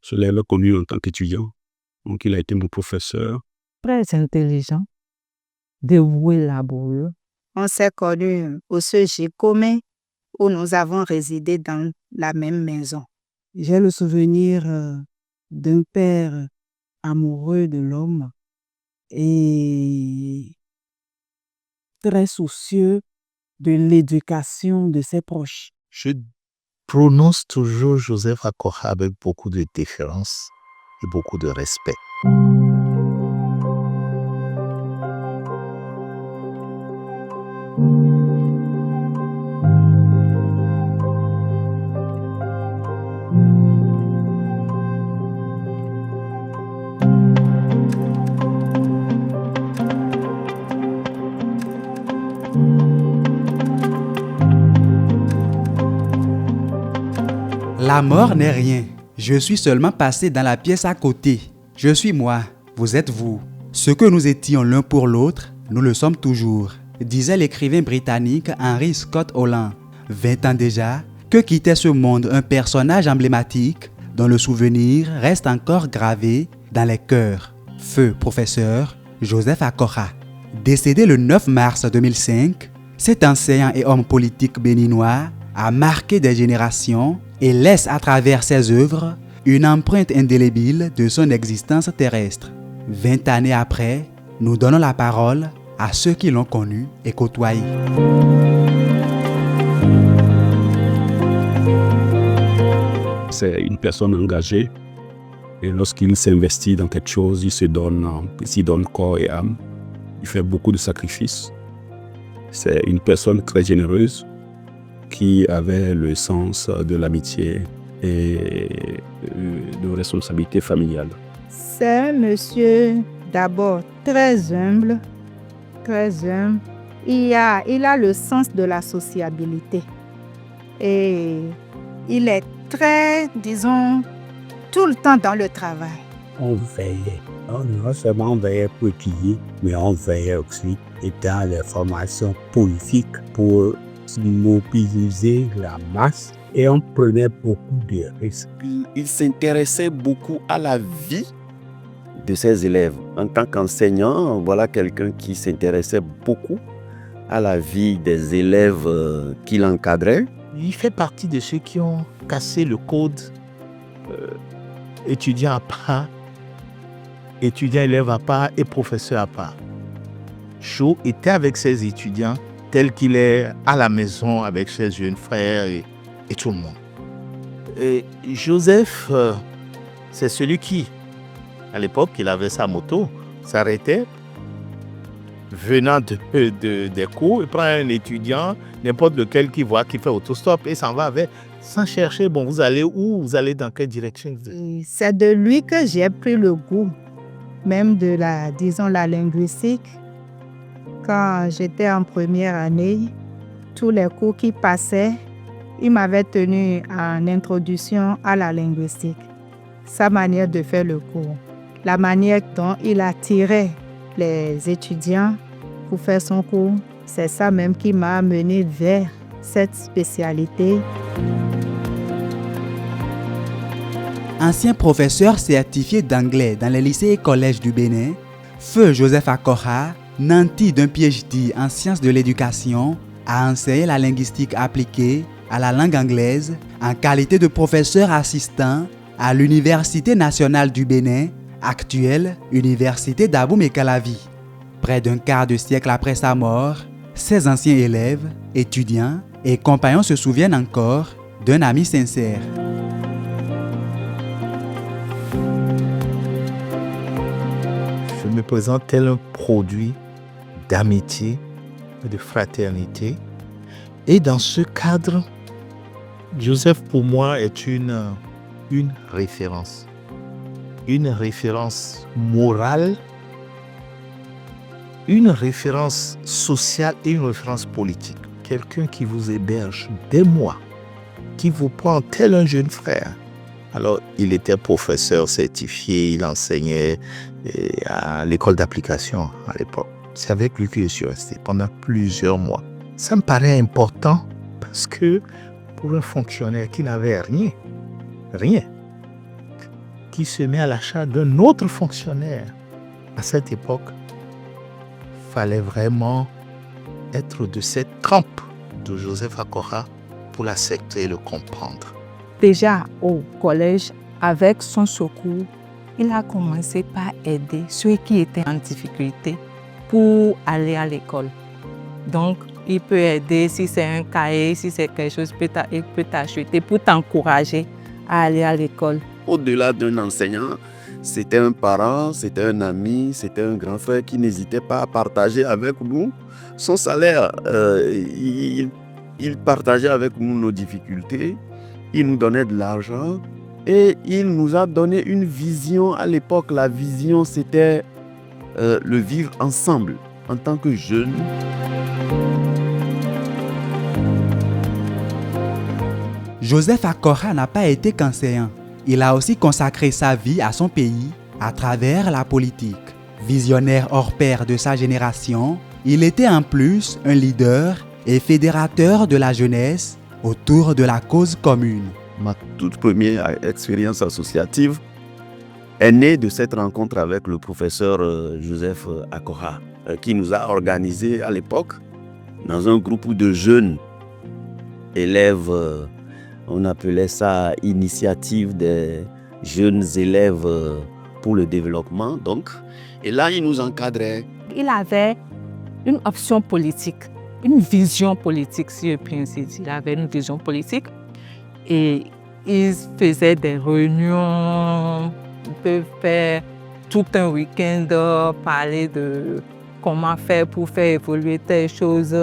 Je l'ai reconnu en tant qu'étudiant. Donc, il a été mon professeur. Très intelligent, dévoué, laborieux. On s'est connus au CEG commun où nous avons résidé dans la même maison. J'ai le souvenir d'un père amoureux de l'homme et très soucieux de l'éducation de ses proches. Je prononce toujours Joseph Akoha avec beaucoup de déférence et beaucoup de respect. La mort n'est rien. Je suis seulement passé dans la pièce à côté. Je suis moi, vous êtes vous. Ce que nous étions l'un pour l'autre, nous le sommes toujours, disait l'écrivain britannique Henry Scott Holland. 20 ans déjà, que quittait ce monde un personnage emblématique dont le souvenir reste encore gravé dans les cœurs. Feu professeur Joseph Akoha. Décédé le 9 mars 2005, cet enseignant et homme politique béninois a marqué des générations et laisse à travers ses œuvres une empreinte indélébile de son existence terrestre. 20 années après, nous donnons la parole à ceux qui l'ont connu et côtoyé. C'est une personne engagée et lorsqu'il s'investit dans quelque chose, il s'y donne corps et âme. Il fait beaucoup de sacrifices. C'est une personne très généreuse qui avait le sens de l'amitié et de responsabilité familiale. C'est un monsieur d'abord très humble. Il a le sens de la sociabilité et il est très, disons, tout le temps dans le travail. On veillait. Non seulement on veillait pour étudier, mais on veillait aussi dans les formations politiques pour mobiliser la masse et on prenait beaucoup de risques. Il s'intéressait beaucoup à la vie de ses élèves. En tant qu'enseignant, voilà quelqu'un qui s'intéressait beaucoup à la vie des élèves qu'il encadrait. Il fait partie de ceux qui ont cassé le code étudiant à part, étudiant-élève à part et professeur à part. Cho était avec ses étudiants tel qu'il est à la maison avec ses jeunes frères et tout le monde. Et Joseph, c'est celui qui, à l'époque, il avait sa moto, s'arrêtait, venant des cours, il prend un étudiant, n'importe lequel qui voit, qui fait autostop et s'en va avec, sans chercher, bon, vous allez où, vous allez dans quelle direction. Et c'est de lui que j'ai pris le goût, même de la linguistique. Quand j'étais en première année, tous les cours qui passaient, il m'avait tenu en introduction à la linguistique. Sa manière de faire le cours, la manière dont il attirait les étudiants pour faire son cours, c'est ça même qui m'a amené vers cette spécialité. Ancien professeur certifié d'anglais dans les lycées et collèges du Bénin, Feu Joseph Akoha, nanti d'un PhD en sciences de l'éducation, a enseigné la linguistique appliquée à la langue anglaise en qualité de professeur assistant à l'Université nationale du Bénin, actuelle Université d'Abomey-Calavi. Près d'un quart de siècle après sa mort, ses anciens élèves, étudiants et compagnons se souviennent encore d'un ami sincère. Je me présente tel un produit d'amitié, de fraternité. Et dans ce cadre, Joseph pour moi est une référence. Une référence morale, une référence sociale et une référence politique. Quelqu'un qui vous héberge des mois, qui vous prend tel un jeune frère. Alors, il était professeur certifié, il enseignait à l'école d'application à l'époque. C'est avec lui que je suis resté pendant plusieurs mois. Ça me paraît important parce que pour un fonctionnaire qui n'avait rien, qui se met à la charge d'un autre fonctionnaire. À cette époque, il fallait vraiment être de cette trempe de Joseph Akora pour l'accepter et le comprendre. Déjà au collège, avec son secours, il a commencé par aider ceux qui étaient en difficulté pour aller à l'école. Donc, il peut aider si c'est un cahier, si c'est quelque chose, il peut t'acheter pour t'encourager à aller à l'école. Au-delà d'un enseignant, c'était un parent, c'était un ami, c'était un grand frère qui n'hésitait pas à partager avec nous son salaire. Il partageait avec nous nos difficultés, il nous donnait de l'argent et il nous a donné une vision. À l'époque, la vision, c'était le vivre ensemble en tant que jeunes. Joseph Akora n'a pas été qu'enseignant. Il a aussi consacré sa vie à son pays à travers la politique. Visionnaire hors pair de sa génération, il était en plus un leader et fédérateur de la jeunesse autour de la cause commune. Ma toute première expérience associative est née de cette rencontre avec le professeur Joseph Akora, qui nous a organisé à l'époque dans un groupe de jeunes élèves. On appelait ça Initiative des jeunes élèves pour le développement. Donc, et là, il nous encadrait. Il avait une option politique, une vision politique, si je peux ainsi dire. Il avait une vision politique et il faisait des réunions. Il peut faire tout un week-end, parler de comment faire pour faire évoluer telle chose.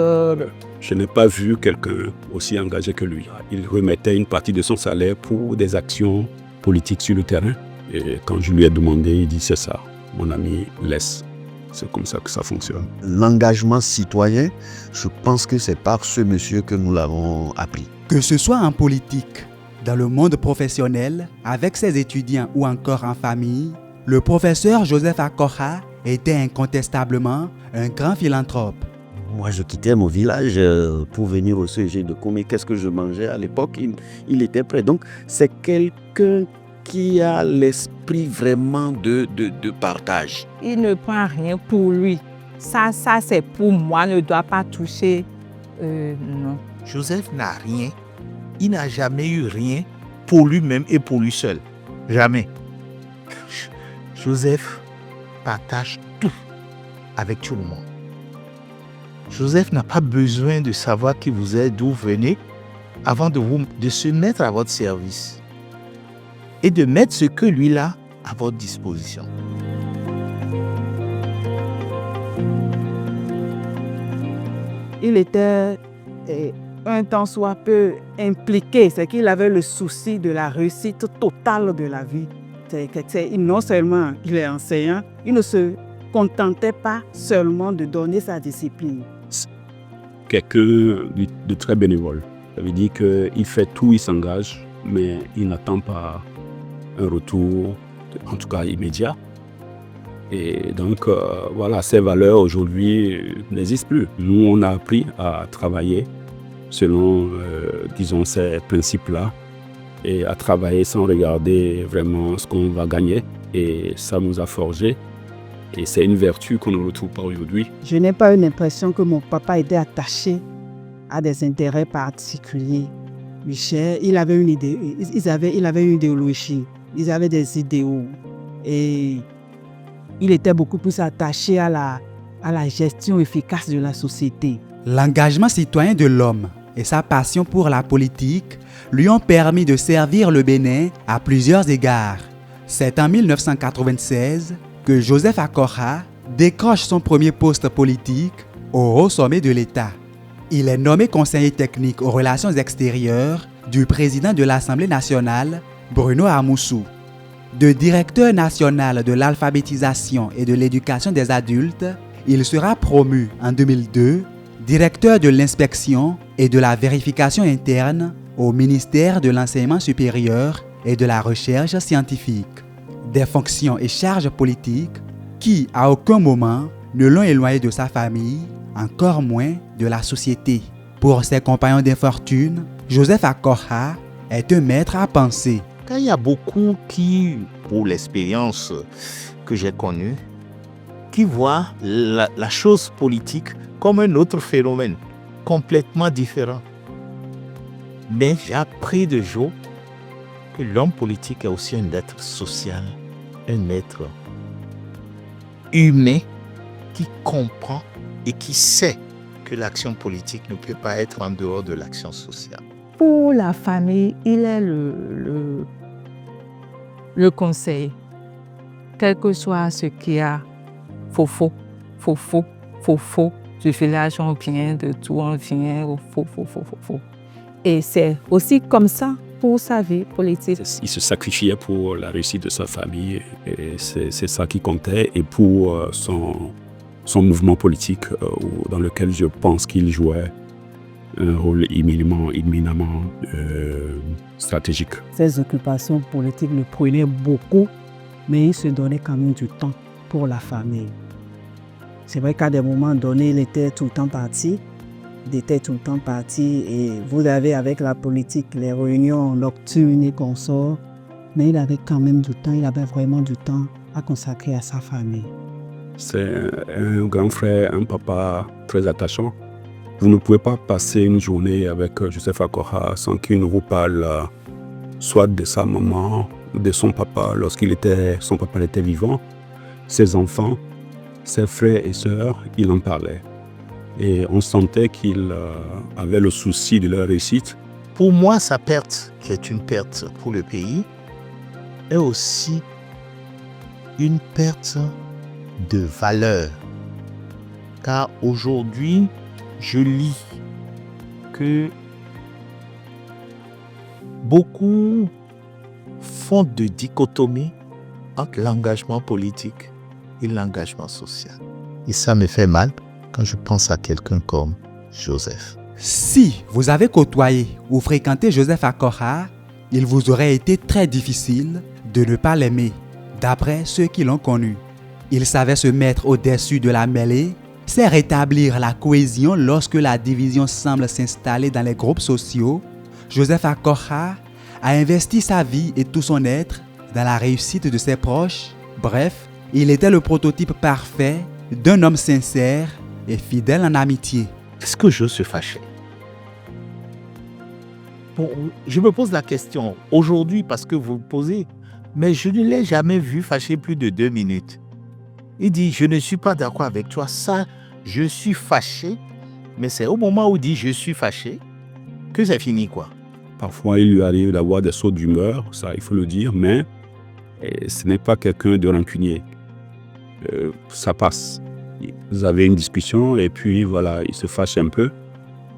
Je n'ai pas vu quelqu'un aussi engagé que lui. Il remettait une partie de son salaire pour des actions politiques sur le terrain. Et quand je lui ai demandé, il dit c'est ça, mon ami, laisse. C'est comme ça que ça fonctionne. L'engagement citoyen, je pense que c'est par ce monsieur que nous l'avons appris. Que ce soit en politique, dans le monde professionnel, avec ses étudiants ou encore en famille, le professeur Joseph Akora était incontestablement un grand philanthrope. Moi, je quittais mon village pour venir au CEG de Comé. Qu'est-ce que je mangeais à l'époque? Il était prêt. Donc, c'est quelqu'un qui a l'esprit vraiment de partage. Il ne prend rien pour lui. Ça c'est pour moi, ne doit pas toucher. Non. Joseph n'a rien. Il n'a jamais eu rien pour lui-même et pour lui seul. Jamais. Joseph partage tout avec tout le monde. Joseph n'a pas besoin de savoir qui vous êtes, d'où vous venez, avant de se mettre à votre service et de mettre ce que lui a à votre disposition. Il était un tant soit peu impliqué, c'est qu'il avait le souci de la réussite totale de la vie. Non seulement il est enseignant, il ne se contentait pas seulement de donner sa discipline. Quelqu'un de très bénévole. Ça veut dire qu'il fait tout, il s'engage, mais il n'attend pas un retour, en tout cas immédiat. Et donc, voilà, ces valeurs aujourd'hui n'existent plus. Nous, on a appris à travailler selon, disons, ces principes-là et à travailler sans regarder vraiment ce qu'on va gagner. Et ça nous a forgé. Et c'est une vertu qu'on ne retrouve pas aujourd'hui. Je n'ai pas eu l'impression que mon papa était attaché à des intérêts particuliers. Michel, il avait une idée, il avait une idéologie, ils avaient des idéaux. Et il était beaucoup plus attaché à la gestion efficace de la société. L'engagement citoyen de l'homme et sa passion pour la politique lui ont permis de servir le Bénin à plusieurs égards. C'est en 1996 que Joseph Akora décroche son premier poste politique au haut sommet de l'État. Il est nommé conseiller technique aux relations extérieures du président de l'Assemblée nationale, Bruno Amoussou. De directeur national de l'alphabétisation et de l'éducation des adultes, il sera promu en 2002 directeur de l'inspection et de la vérification interne au ministère de l'Enseignement supérieur et de la Recherche scientifique. Des fonctions et charges politiques qui, à aucun moment, ne l'ont éloigné de sa famille, encore moins de la société. Pour ses compagnons d'infortune, Joseph Akora est un maître à penser. Quand il y a beaucoup qui pour l'expérience que j'ai connue, qui voit la chose politique comme un autre phénomène, complètement différent. Mais j'ai appris de jour que l'homme politique est aussi un être social, un être humain qui comprend et qui sait que l'action politique ne peut pas être en dehors de l'action sociale. Pour la famille, il est le conseil. Quel que soit ce qu'il y a, faux. Du village, on vient, de tout, on vient, faux. Et c'est aussi comme ça pour sa vie politique. Il se sacrifiait pour la réussite de sa famille et c'est ça qui comptait. Et pour son mouvement politique dans lequel je pense qu'il jouait un rôle éminemment stratégique. Ses occupations politiques le prenaient beaucoup, mais il se donnait quand même du temps pour la famille. C'est vrai qu'à des moments donnés, il était tout le temps parti. Et vous avez avec la politique les réunions nocturnes et consorts, mais il avait quand même du temps, il avait vraiment du temps à consacrer à sa famille. C'est un grand frère, un papa très attachant. Vous ne pouvez pas passer une journée avec Joseph Akora sans qu'il ne vous parle soit de sa maman, de son papa son papa était vivant, ses enfants, ses frères et sœurs, il en parlait. Et on sentait qu'il avait le souci de leur réussite. Pour moi, sa perte, qui est une perte pour le pays, est aussi une perte de valeur. Car aujourd'hui, je lis que beaucoup font de dichotomie entre l'engagement politique et l'engagement social. Et ça me fait mal quand je pense à quelqu'un comme Joseph. Si vous avez côtoyé ou fréquenté Joseph Akora, il vous aurait été très difficile de ne pas l'aimer, d'après ceux qui l'ont connu. Il savait se mettre au-dessus de la mêlée, sait rétablir la cohésion lorsque la division semble s'installer dans les groupes sociaux. Joseph Akora a investi sa vie et tout son être dans la réussite de ses proches. Bref, il était le prototype parfait d'un homme sincère et fidèle en amitié. Est-ce que je se fâchais? Bon, je me pose la question aujourd'hui parce que vous le posez, mais je ne l'ai jamais vu fâcher plus de 2 minutes. Il dit, je ne suis pas d'accord avec toi, ça, je suis fâché, mais c'est au moment où il dit, je suis fâché, que c'est fini, quoi. Parfois, il lui arrive d'avoir des sauts d'humeur, ça, il faut le dire, mais ce n'est pas quelqu'un de rancunier. Ça passe. Vous avez une discussion et puis voilà, il se fâche un peu.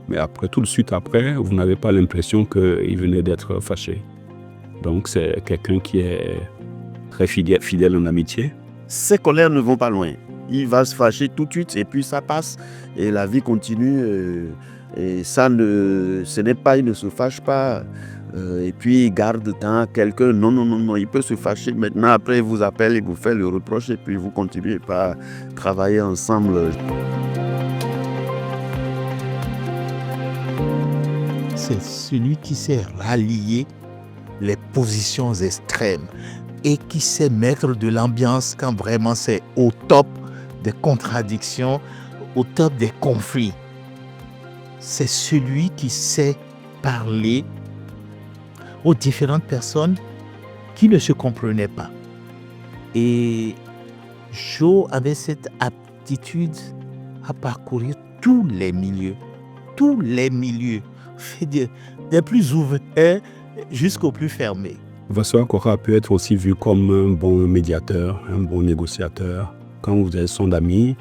Mais après, tout de suite après, vous n'avez pas l'impression qu'il venait d'être fâché. Donc, c'est quelqu'un qui est très fidèle en amitié. Ces colères ne vont pas loin. Il va se fâcher tout de suite et puis ça passe et la vie continue. Et ça, ce n'est pas, il ne se fâche pas. Et puis il garde temps à quelqu'un. Non, il peut se fâcher. Maintenant, après, il vous appelle, il vous fait le reproche et puis vous continuez par travailler ensemble. C'est celui qui sait rallier les positions extrêmes et qui sait mettre de l'ambiance quand vraiment c'est au top des contradictions, au top des conflits. C'est celui qui sait parler aux différentes personnes qui ne se comprenaient pas. Et Joe avait cette aptitude à parcourir tous les milieux, des plus ouverts jusqu'aux plus fermés. Vincent Akora peut être aussi vu comme un bon médiateur, un bon négociateur. Quand vous êtes son ami,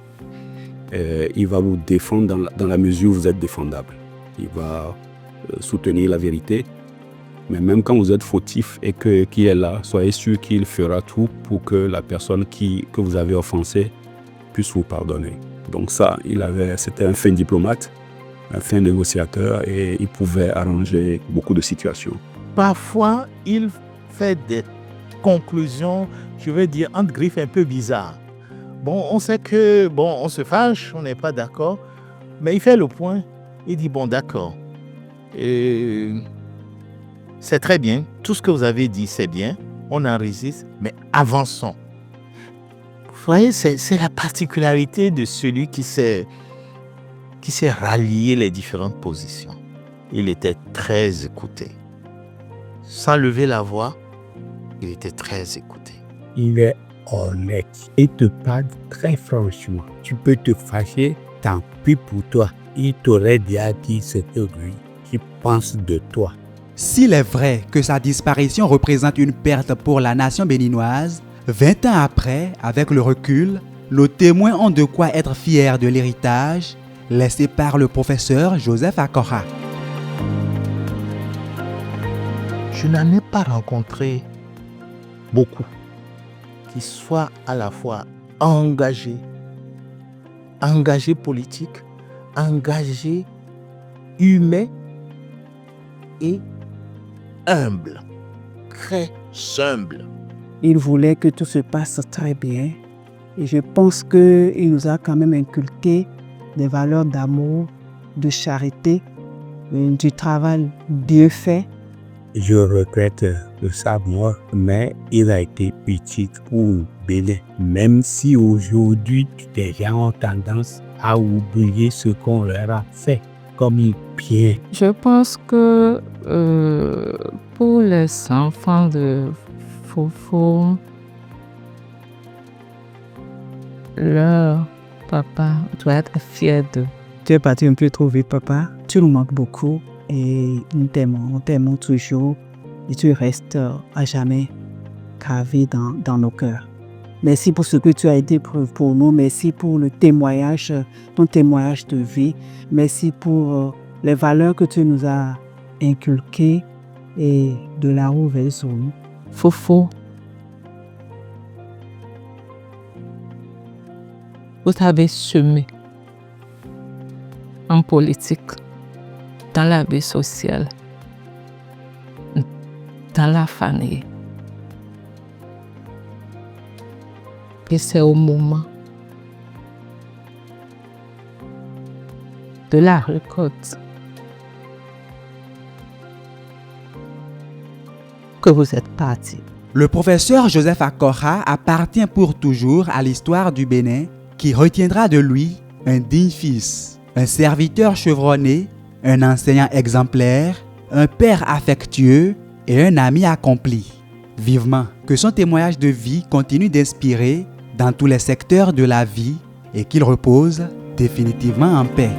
il va vous défendre dans la mesure où vous êtes défendable. Il va soutenir la vérité. Mais même quand vous êtes fautif et qu'il est là, soyez sûr qu'il fera tout pour que la personne que vous avez offensée puisse vous pardonner. Donc ça, c'était un fin diplomate, un fin négociateur et il pouvait arranger beaucoup de situations. Parfois, il fait des conclusions, je veux dire, entre griffes un peu bizarres. Bon, on sait que, on se fâche, on n'est pas d'accord, mais il fait le point, il dit, d'accord. C'est très bien, tout ce que vous avez dit, c'est bien, on enregistre, mais avançons. Vous voyez, c'est la particularité de celui qui sait rallier les différentes positions. Il était très écouté. Sans lever la voix, il était très écouté. Il est honnête et te parle très franchement. Tu peux te fâcher, tant pis pour toi. Il t'aurait déjà dit ce que lui qui pense de toi. S'il est vrai que sa disparition représente une perte pour la nation béninoise, 20 ans après, avec le recul, nos témoins ont de quoi être fiers de l'héritage laissé par le professeur Joseph Akora. Je n'en ai pas rencontré beaucoup qui soient à la fois engagés politiques, engagés humains et humbles, très humbles. Il voulait que tout se passe très bien. Et je pense qu'il nous a quand même inculqué des valeurs d'amour, de charité, du travail bien fait. Je regrette de sa mort, mais il a été petit pour Bénin. Même si aujourd'hui, des gens ont tendance à oublier ce qu'on leur a fait comme bien. Je pense que pour les enfants de Fofo, leur papa doit être fier d'eux. Tu es parti un peu trop vite, papa. Tu nous manques beaucoup et nous t'aimons toujours et tu restes à jamais gravé dans nos cœurs. Merci pour ce que tu as été pour nous. Merci pour le témoignage, ton témoignage de vie. Merci pour les valeurs que tu nous as inculquées et de la roue vers sur nous. Fofo, vous avez semé en politique, dans la vie sociale, dans la famille. Et c'est au moment de la récolte que vous êtes parti. Le professeur Joseph Akora appartient pour toujours à l'histoire du Bénin qui retiendra de lui un digne fils, un serviteur chevronné, un enseignant exemplaire, un père affectueux et un ami accompli. Vivement que son témoignage de vie continue d'inspirer dans tous les secteurs de la vie et qu'il repose définitivement en paix.